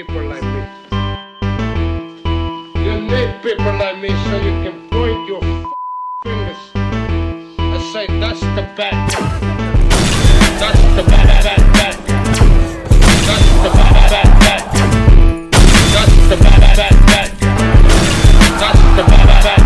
people like me. You need people like me so you can point your fingers and say, that's the bad guy. That's the bad guy. That's the bad guy. That's the bad guy. That's the bad guy.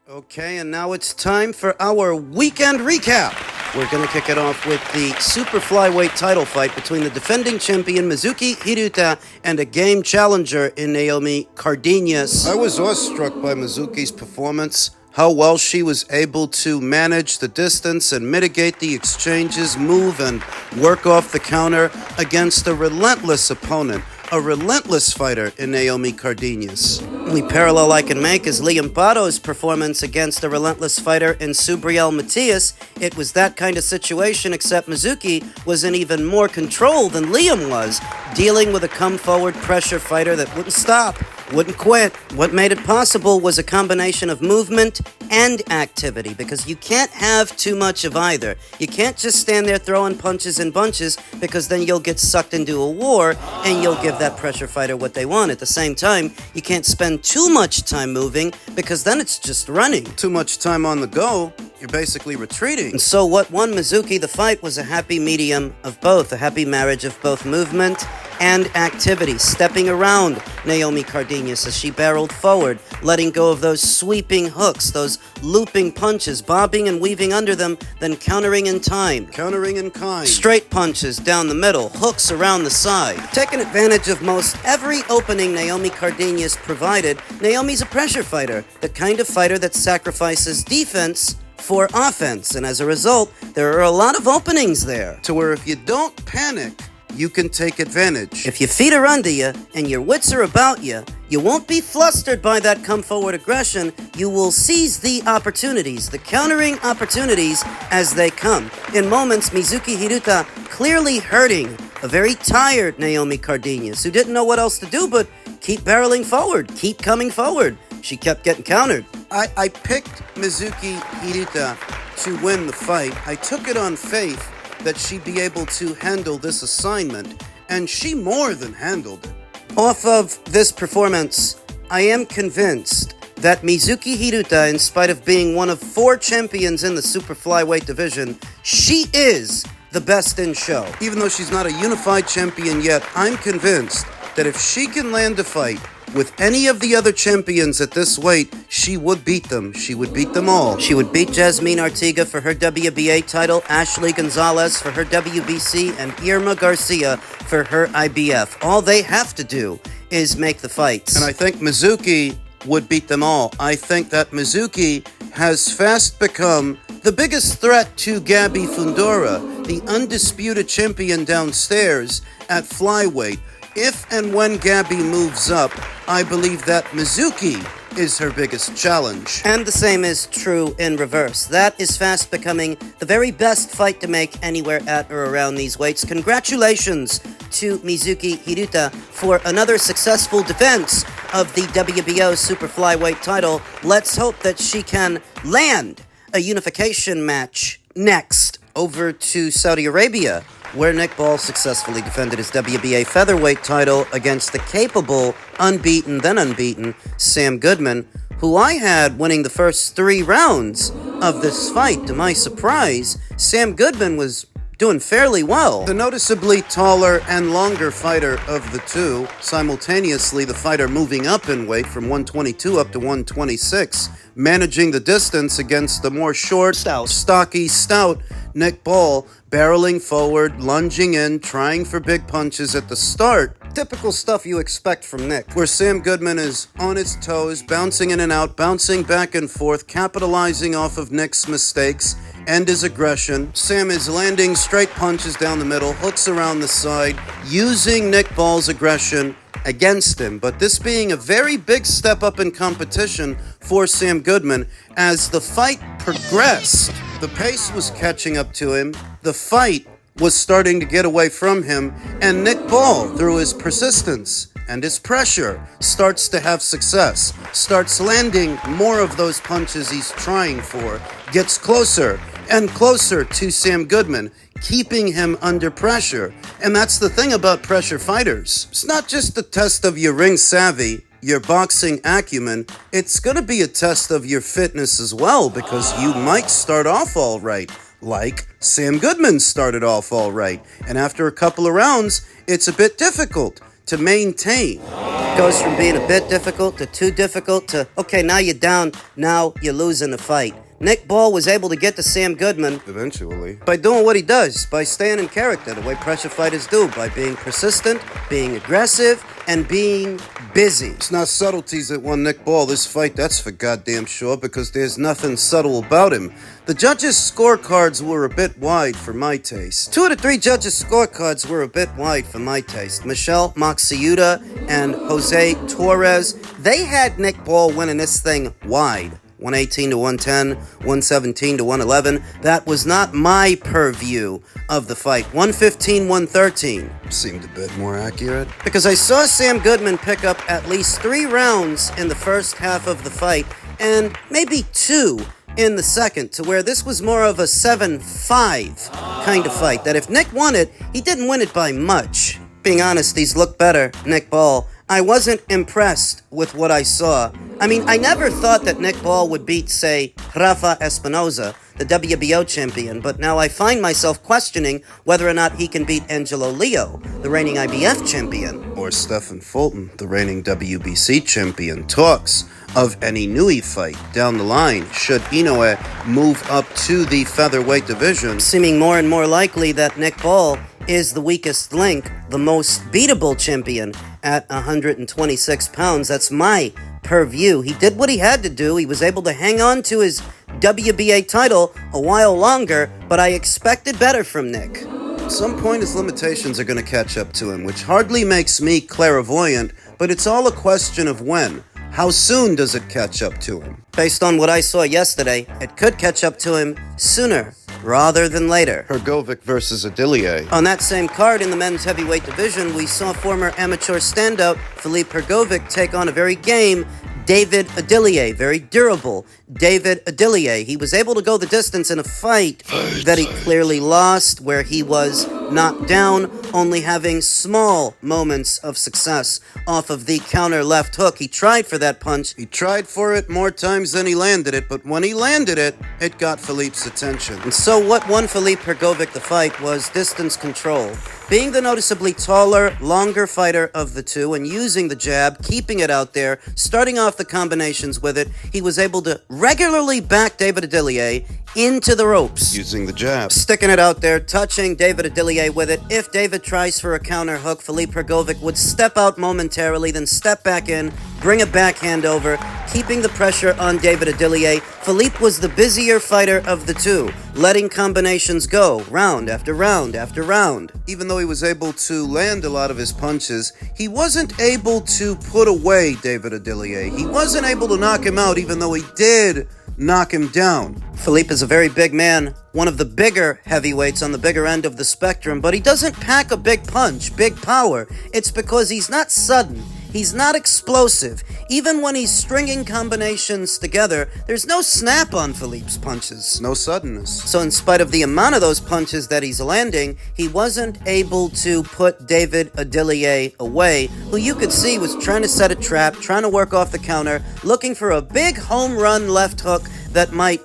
Okay, and now it's time for our weekend recap. We're going to kick it off with the super flyweight title fight between the defending champion Mizuki Hiruta and a game challenger in Naomi Cardenas. I was awestruck by Mizuki's performance, how well she was able to manage the distance and mitigate the exchanges, move and work off the counter against a relentless opponent. A relentless fighter in Naomi Cardenas. The only parallel I can make is Liam Pado's performance against a relentless fighter in Subriel Matias. It was that kind of situation, except Mizuki was in even more control than Liam was, dealing with a come-forward pressure fighter that wouldn't stop, wouldn't quit. What made it possible was a combination of movement and activity, because you can't have too much of either. You can't just stand there throwing punches and bunches, because then you'll get sucked into a war and you'll give that pressure fighter what they want. At the same time, you can't spend too much time moving, because then it's just running. Too much time on the go, you're basically retreating. And so what won Mizuki the fight was a happy medium of both, a happy marriage of both movement and activity, stepping around Naomi Cardenas as she barreled forward, letting go of those sweeping hooks, those looping punches, bobbing and weaving under them, then countering in time. Countering in kind. Straight punches down the middle, hooks around the side. Taking advantage of most every opening Naomi Cardenas provided, Naomi's a pressure fighter, the kind of fighter that sacrifices defense for offense, and as a result, there are a lot of openings there, to where if you don't panic, you can take advantage. If your feet are under you and your wits are about you, you won't be flustered by that come-forward aggression. You will seize the opportunities, the countering opportunities as they come. In moments, Mizuki Hiruta clearly hurting a very tired Naomi Cardenas, who didn't know what else to do but keep barreling forward, keep coming forward. She kept getting countered. I picked Mizuki Hiruta to win the fight. I took it on faith that she'd be able to handle this assignment, and she more than handled it. Off of this performance, I am convinced that Mizuki Hiruta, in spite of being one of 4 champions in the super flyweight division, she is the best in show. Even though she's not a unified champion yet, I'm convinced that if she can land a fight with any of the other champions at this weight, she would beat them. She would beat them all. She would beat Jasmine Artiga for her WBA title, Ashley Gonzalez for her WBC, and Irma Garcia for her IBF. All they have to do is make the fights. And I think Mizuki would beat them all. I think that Mizuki has fast become the biggest threat to Gabby Fundora, the undisputed champion downstairs at flyweight. If and when Gabby moves up, I believe that Mizuki is her biggest challenge. And the same is true in reverse. That is fast becoming the very best fight to make anywhere at or around these weights. Congratulations to Mizuki Hiruta for another successful defense of the WBO Super Flyweight title. Let's hope that she can land a unification match next over to Saudi Arabia, where Nick Ball successfully defended his WBA featherweight title against the capable, unbeaten, then unbeaten, Sam Goodman, who I had winning the first 3 rounds of this fight. To my surprise, Sam Goodman was doing fairly well. The noticeably taller and longer fighter of the two, simultaneously the fighter moving up in weight from 122 up to 126, managing the distance against the more short, stocky, stout Nick Ball, barreling forward, lunging in, trying for big punches at the start. Typical stuff you expect from Nick, where Sam Goodman is on his toes, bouncing in and out, bouncing back and forth, capitalizing off of Nick's mistakes, and his aggression. Sam is landing straight punches down the middle, hooks around the side, using Nick Ball's aggression against him. But this being a very big step up in competition for Sam Goodman as the fight progressed. The pace was catching up to him. The fight was starting to get away from him, and Nick Ball, through his persistence and his pressure, starts to have success, starts landing more of those punches he's trying for, gets closer and closer to Sam Goodman, keeping him under pressure. And that's the thing about pressure fighters. It's not just a test of your ring savvy, your boxing acumen, it's going to be a test of your fitness as well, because you might start off all right, like Sam Goodman started off all right, and after a couple of rounds, it's a bit difficult to maintain. It goes from being a bit difficult to too difficult to, okay, now you're down, now you're losing the fight. Nick Ball was able to get to Sam Goodman eventually by doing what he does, by staying in character, the way pressure fighters do, by being persistent, being aggressive, and being busy. It's not subtleties that won Nick Ball this fight, that's for goddamn sure, because there's nothing subtle about him. The judges' scorecards were a bit wide for my taste. 2 of the 3 judges' scorecards were a bit wide for my taste. Michelle Maxiuta and Jose Torres, they had Nick Ball winning this thing wide. 118 to 110, 117 to 111. That was not my purview of the fight. 115, 113. Seemed a bit more accurate. Because I saw Sam Goodman pick up at least 3 rounds in the first half of the fight, and maybe 2 in the second, to where this was more of a 7-5 kind of fight. That if Nick won it, he didn't win it by much. Being honest, he's looked better, Nick Ball. I wasn't impressed with what I saw. I mean, I never thought that Nick Ball would beat, say, Rafa Espinoza, the WBO champion, but now I find myself questioning whether or not he can beat Angelo Leo, the reigning IBF champion. Or Stephen Fulton, the reigning WBC champion. Talks of any Nui fight down the line should Inoue move up to the featherweight division. Seeming more and more likely that Nick Ball is the weakest link, the most beatable champion at 126 pounds. That's my purview. He did what he had to do. He was able to hang on to his WBA title a while longer, but I expected better from Nick. At some point his limitations are going to catch up to him, which hardly makes me clairvoyant, but it's all a question of when. How soon does it catch up to him? Based on what I saw yesterday, it could catch up to him sooner rather than later. Hergovic versus Adillier. On that same card in the men's heavyweight division, we saw former amateur standout Philippe Hrgovic take on a very game David Adillier, very durable David Adillier. He was able to go the distance in a fight that he clearly lost, where he was knocked down, only having small moments of success off of the counter left hook. He tried for that punch. He tried for it more times than he landed it, but when he landed it, it got Philippe's attention. And so what won Philippe Hrgovic the fight was distance control. Being the noticeably taller, longer fighter of the two and using the jab, keeping it out there, starting off the combinations with it, he was able to regularly back David Adillier into the ropes. Using the jab. Sticking it out there, touching David Adillier with it. If David tries for a counter hook, Philippe Hrgovic would step out momentarily, then step back in, bring a backhand over, keeping the pressure on David Adillier. Philippe was the busier fighter of the two, letting combinations go round after round after round. Even though he was able to land a lot of his punches, he wasn't able to put away David Adillier. He wasn't able to knock him out, even though he did knock him down. Philippe is a very big man, one of the bigger heavyweights on the bigger end of the spectrum, but he doesn't pack a big punch, big power. It's because he's not sudden. He's not explosive. Even when he's stringing combinations together, there's no snap on Philippe's punches. No suddenness. So in spite of the amount of those punches that he's landing, he wasn't able to put David Adillier away, who you could see was trying to set a trap, trying to work off the counter, looking for a big home run left hook that might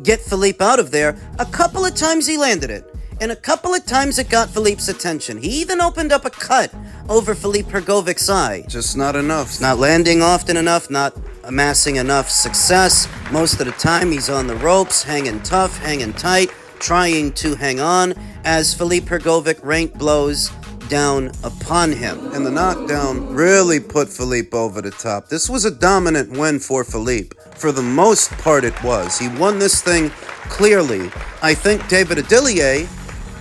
get Philippe out of there. A couple of times he landed it, and a couple of times it got Philippe's attention. He even opened up a cut over Philippe Hrgovic's eye. Just not enough. Not landing often enough, not amassing enough success. Most of the time he's on the ropes, hanging tough, hanging tight, trying to hang on as Philippe Hrgovic rained blows down upon him. And the knockdown really put Philippe over the top. This was a dominant win for Philippe. For the most part it was. He won this thing clearly. I think David Adillier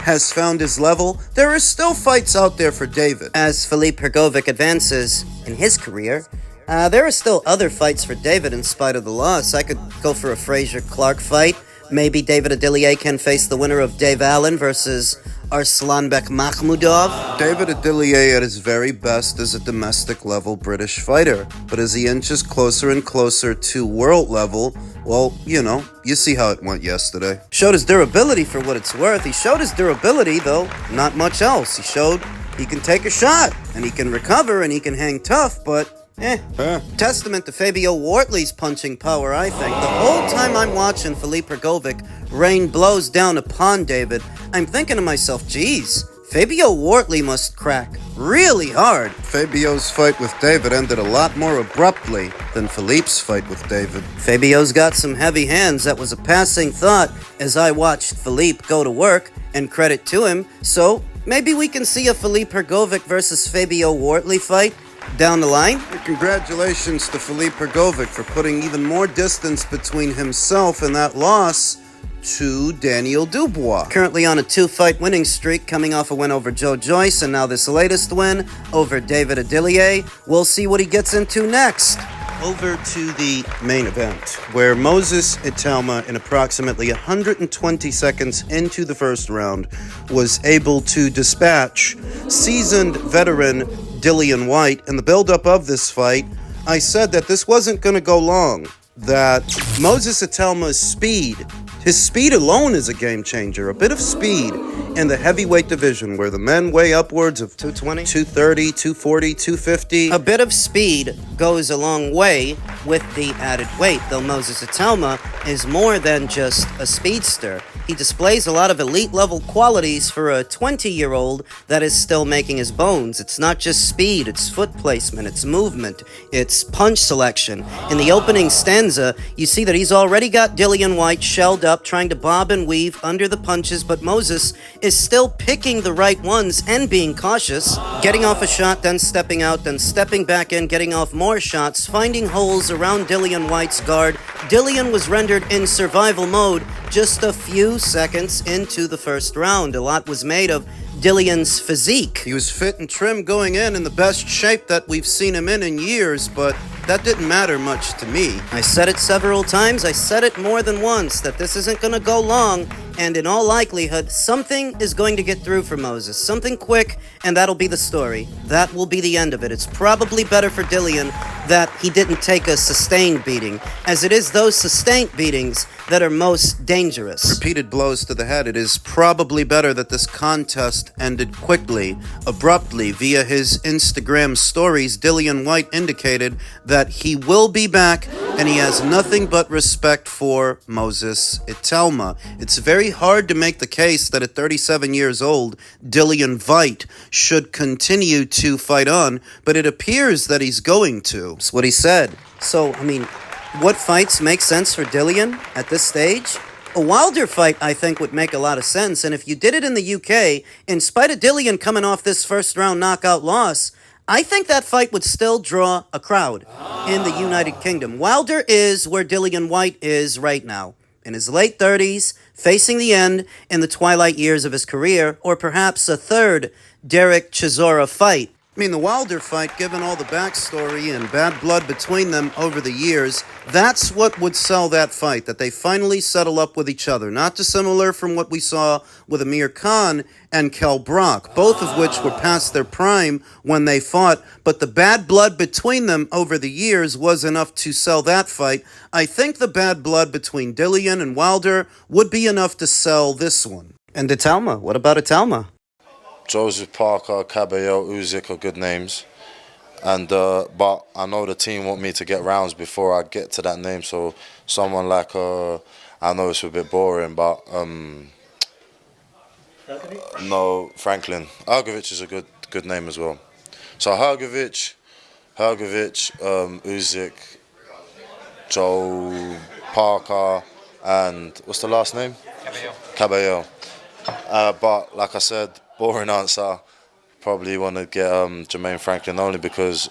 has found his level. There are still fights out there for David. As Philippe Hrgovic advances in his career, there are still other fights for David in spite of the loss. I could go for a Frazier-Clark fight. Maybe David Adillier can face the winner of Dave Allen versus Arslanbek Makhmudov. David Adillier at his very best is a domestic-level British fighter, but as he inches closer and closer to world level, well, you see how it went yesterday. Showed his durability for what it's worth. He showed his durability, though, not much else. He showed he can take a shot, and he can recover, and he can hang tough, but testament to Fabio Wortley's punching power, I think. The whole time I'm watching Philippe Hrgovic rain blows down upon David, I'm thinking to myself, geez, Fabio Wortley must crack really hard. Fabio's fight with David ended a lot more abruptly than Philippe's fight with David. Fabio's got some heavy hands. That was a passing thought as I watched Philippe go to work, and credit to him. So maybe we can see a Philippe Hrgovic versus Fabio Wortley fight down the line. Congratulations to Philippe Hergovic for putting even more distance between himself and that loss to Daniel Dubois. Currently on a 2-fight winning streak, coming off a win over Joe Joyce, and now this latest win over David Adillier. We'll see what he gets into next. Over to the main event, where Moses Itauma, in approximately 120 seconds into the first round, was able to dispatch seasoned veteran Dillian Whyte. In the build-up of this fight, I said that this wasn't going to go long, that Moses Itauma's speed, his speed alone is a game changer. A bit of speed in the heavyweight division, where the men weigh upwards of 220, 230, 240, 250. A bit of speed goes a long way with the added weight, though Moses Itauma is more than just a speedster. He displays a lot of elite-level qualities for a 20-year-old that is still making his bones. It's not just speed, it's foot placement, it's movement, it's punch selection. In the opening stanza, you see that he's already got Dillian Whyte shelled up, trying to bob and weave under the punches, but Moses is still picking the right ones and being cautious, getting off a shot, then stepping out, then stepping back in, getting off more shots, finding holes around Dillian Whyte's guard. Dillian was rendered in survival mode just a few seconds into the first round. A lot was made of Dillian's physique. He was fit and trim going in the best shape that we've seen him in years, but that didn't matter much to me. I said it several times, I said it more than once, that this isn't going to go long, and in all likelihood, something is going to get through for Moses. Something quick, and that'll be the story. That will be the end of it. It's probably better for Dillian that he didn't take a sustained beating, as it is those sustained beatings that are most dangerous. Repeated blows to the head. It is probably better that this contest ended quickly, abruptly. Via his Instagram stories, Dillian Whyte indicated that he will be back, and he has nothing but respect for Moses Itauma. It's very hard to make the case that at 37 years old, Dillian Whyte should continue to fight on, but it appears that he's going to. That's what he said. So, what fights make sense for Dillian at this stage? A Wilder fight, I think, would make a lot of sense, and if you did it in the UK, in spite of Dillian coming off this first-round knockout loss, I think that fight would still draw a crowd in the United Kingdom. Wilder is where Dillian Whyte is right now, in his late 30s, facing the end in the twilight years of his career, or perhaps a third Derek Chisora fight. The Wilder fight, given all the backstory and bad blood between them over the years, that's what would sell that fight, that they finally settle up with each other. Not dissimilar from what we saw with Amir Khan and Kell Brock, both of which were past their prime when they fought, but the bad blood between them over the years was enough to sell that fight. I think the bad blood between Dillian and Wilder would be enough to sell this one. And Itauma, what about Itauma? Joseph Parker, Caballero, Usyk are good names, and but I know the team want me to get rounds before I get to that name. So someone like I know it's a bit boring, but no, Franklin. Hrgovic is a good name as well. So Hrgovic, Usyk, Joe Parker, and what's the last name? Caballero. But like I said, boring answer. probably want to get Jermaine Franklin only because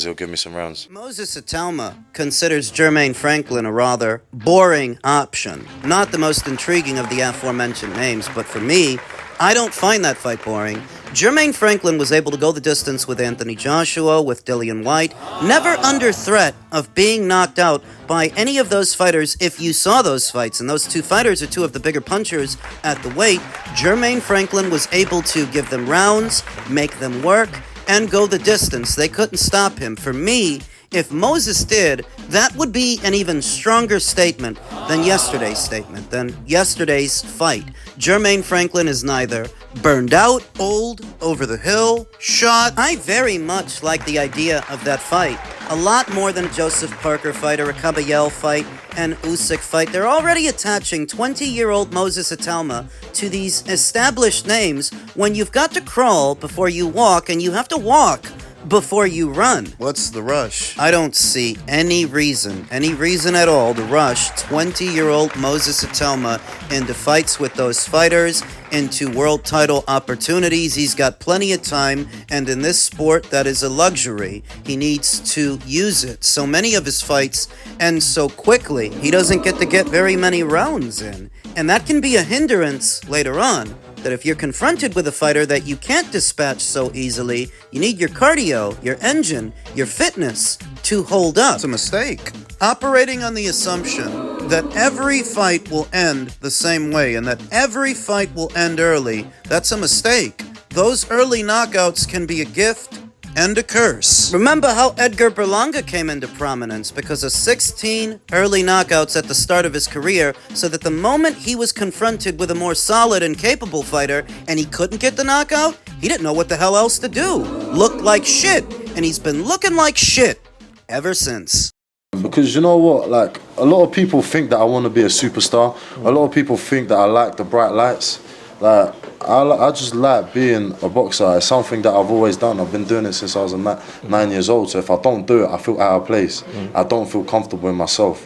he'll give me some rounds. Moses Itauma considers Jermaine Franklin a rather boring option. Not the most intriguing of the aforementioned names, but for me, I don't find that fight boring. Jermaine Franklin was able to go the distance with Anthony Joshua, with Dillian Whyte, never under threat of being knocked out by any of those fighters if you saw those fights. And those two fighters are two of the bigger punchers at the weight. Jermaine Franklin was able to give them rounds, make them work, and go the distance. They couldn't stop him. For me, if Moses did, that would be an even stronger statement than yesterday's statement, than yesterday's fight. Jermaine Franklin is neither burned out, old, over the hill, shot. I very much like the idea of that fight. A lot more than a Joseph Parker fight or a Caballel fight, an Usyk fight. They're already attaching 20-year-old Moses Itauma to these established names when you've got to crawl before you walk and you have to walk before you run. What's the rush? I don't see any reason at all to rush 20-year-old Moses Itauma into fights with those fighters, into world title opportunities. He's got plenty of time, and in this sport, that is a luxury. He needs to use it. So many of his fights end so quickly, he doesn't get very many rounds in. And that can be a hindrance later on. That if you're confronted with a fighter that you can't dispatch so easily, you need your cardio, your engine, your fitness to hold up. It's a mistake. Operating on the assumption that every fight will end the same way and that every fight will end early, that's a mistake. Those early knockouts can be a gift and a curse. Remember how Edgar Berlanga came into prominence because of 16 early knockouts at the start of his career, so that the moment he was confronted with a more solid and capable fighter and he couldn't get the knockout, he didn't know what the hell else to do. Looked like shit, and he's been looking like shit ever since. Because you know what, like, a lot of people think that I want to be a superstar. A lot of people think that I like the bright lights. Like, I just like being a boxer. It's something that I've always done. I've been doing it since I was 9 years old. So if I don't do it, I feel out of place. I don't feel comfortable in myself.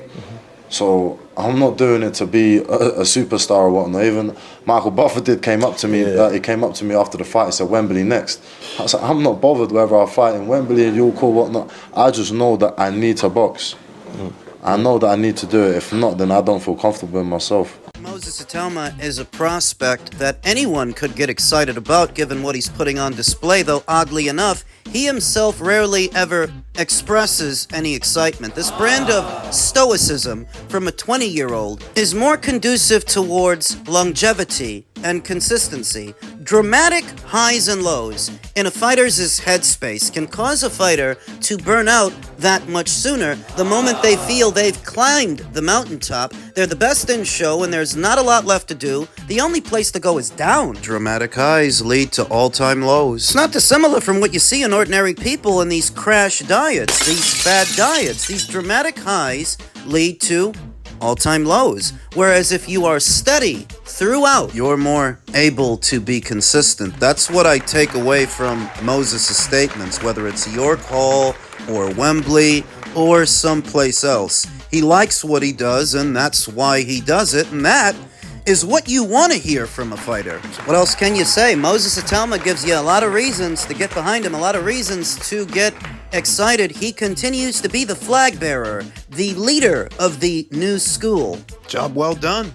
So I'm not doing it to be a superstar or whatnot. Even Michael Buffer came up to me. He came up to me after the fight. He said, "Wembley next." I said, "I'm not bothered whether I fight in Wembley and you'll call whatnot. I just know that I need to box. I know that I need to do it. If not, then I don't feel comfortable in myself." Moses Itauma is a prospect that anyone could get excited about given what he's putting on display, though oddly enough, he himself rarely ever expresses any excitement. This brand of stoicism from a 20-year-old is more conducive towards longevity and consistency. Dramatic highs and lows in a fighter's headspace can cause a fighter to burn out that much sooner the moment they feel they've climbed the mountaintop. They're the best in show and there's not a lot left to do. The only place to go is down. Dramatic highs lead to all-time lows. It's not dissimilar from what you see in ordinary people in these crash diets, these fad diets. These dramatic highs lead to all-time lows. Whereas if you are steady throughout, You're more able to be consistent. That's what I take away from Moses' statements, whether it's York Hall or Wembley or someplace else. He likes what he does, and that's why he does it, and that is what you want to hear from a fighter. what else can you say? Moses Itauma gives you a lot of reasons to get behind him, a lot of reasons to get excited. He continues to be the flag bearer, the leader of the new school. Job well done.